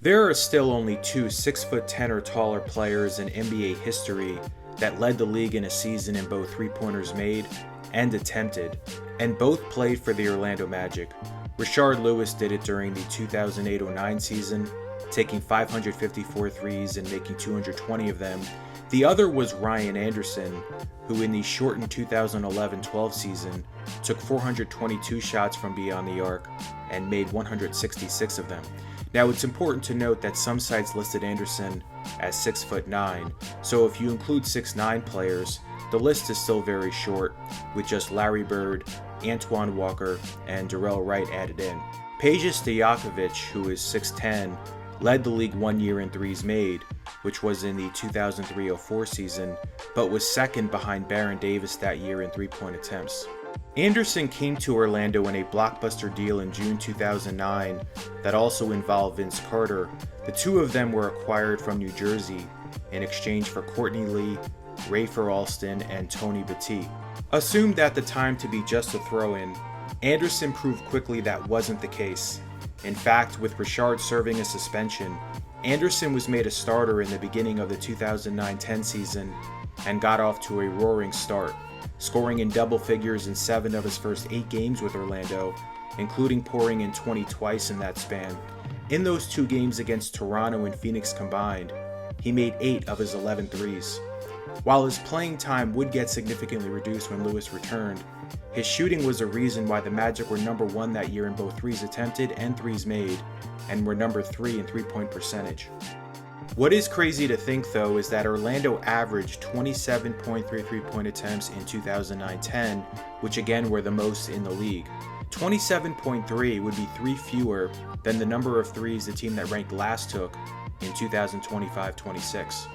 There are still only two 6'10" or taller players in NBA history that led the league in a season in both three-pointers made and attempted, and both played for the Orlando Magic. Rashard Lewis did it during the 2008-09 season, taking 554 threes and making 220 of them. The other was Ryan Anderson, who in the shortened 2011-12 season took 422 shots from beyond the arc and made 166 of them. Now, it's important to note that some sites listed Anderson as 6'9", so if you include 6'9" players, the list is still very short, with just Larry Bird, Antoine Walker, and Darrell Wright added in. Peja Stojakovic, who is 6'10", led the league 1 year in threes made, which was in the 2003-04 season, but was second behind Baron Davis that year in three-point attempts. Anderson came to Orlando in a blockbuster deal in June 2009 that also involved Vince Carter. The two of them were acquired from New Jersey in exchange for Courtney Lee, Rafer Alston, and Tony Battie. Assumed at the time to be just a throw-in, Anderson proved quickly that wasn't the case. In fact, with Rashard serving a suspension, Anderson was made a starter in the beginning of the 2009-10 season and got off to a roaring start, scoring in double figures in 7 of his first 8 games with Orlando, including pouring in 20 twice in that span. In those 2 games against Toronto and Phoenix combined, he made 8 of his 11 threes. While his playing time would get significantly reduced when Lewis returned, his shooting was a reason why the Magic were number 1 that year in both threes attempted and threes made, and were number 3 in three-point percentage. What is crazy to think, though, is that Orlando averaged 27.3 three-point attempts in 2009-10, which again were the most in the league. 27.3 would be 3 fewer than the number of threes the team that ranked last took in 2025-26.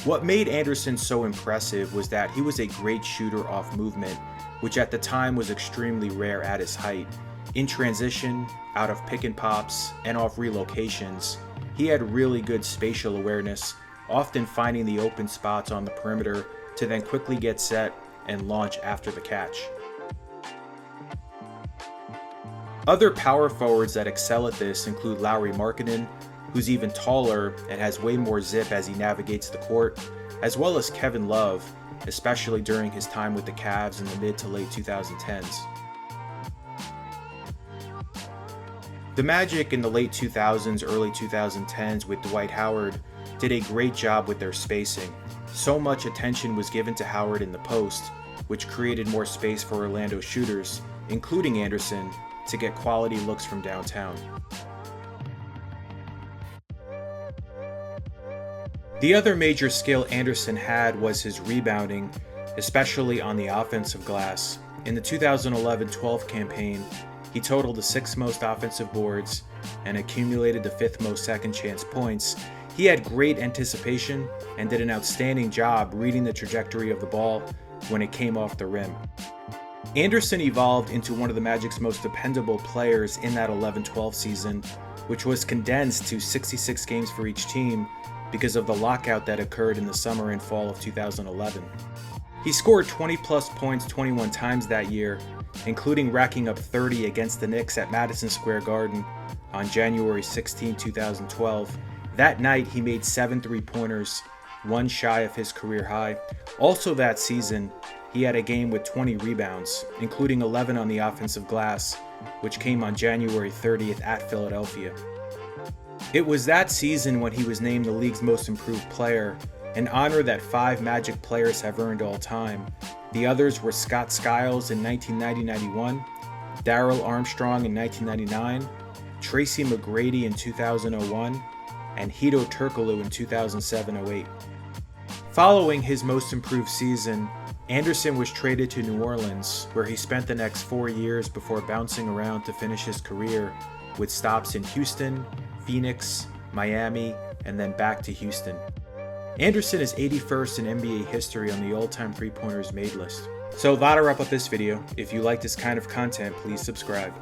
What made Anderson so impressive was that he was a great shooter off movement, which at the time was extremely rare at his height. In transition, out of pick and pops, and off relocations, he had really good spatial awareness, often finding the open spots on the perimeter to then quickly get set and launch after the catch. Other power forwards that excel at this include Lauri Markkanen, who's even taller and has way more zip as he navigates the court, as well as Kevin Love, especially during his time with the Cavs in the mid to late 2010s. The Magic in the late 2000s, early 2010s with Dwight Howard did a great job with their spacing. So much attention was given to Howard in the post, which created more space for Orlando shooters, including Anderson, to get quality looks from downtown. The other major skill Anderson had was his rebounding, especially on the offensive glass. In the 2011-12 campaign, he totaled the 6th most offensive boards and accumulated the 5th most second chance points. He had great anticipation and did an outstanding job reading the trajectory of the ball when it came off the rim. Anderson evolved into one of the Magic's most dependable players in that 11-12 season, which was condensed to 66 games for each team because of the lockout that occurred in the summer and fall of 2011. He scored 20-plus points 21 times that year, including racking up 30 against the Knicks at Madison Square Garden on January 16, 2012. That night, he made 7 three-pointers, 1 shy of his career high. Also that season, he had a game with 20 rebounds, including 11 on the offensive glass, which came on January 30th at Philadelphia. It was that season when he was named the league's most improved player, an honor that 5 Magic players have earned all time. The others were Scott Skiles in 1990-91, Darrell Armstrong in 1999, Tracy McGrady in 2001, and Hedo Turkoglu in 2007-08. Following his most improved season, Anderson was traded to New Orleans, where he spent the next 4 years before bouncing around to finish his career with stops in Houston, Phoenix, Miami, and then back to Houston. Anderson is 81st in NBA history on the all-time three-pointers made list. So that'll wrap up this video. If you like this kind of content, please subscribe.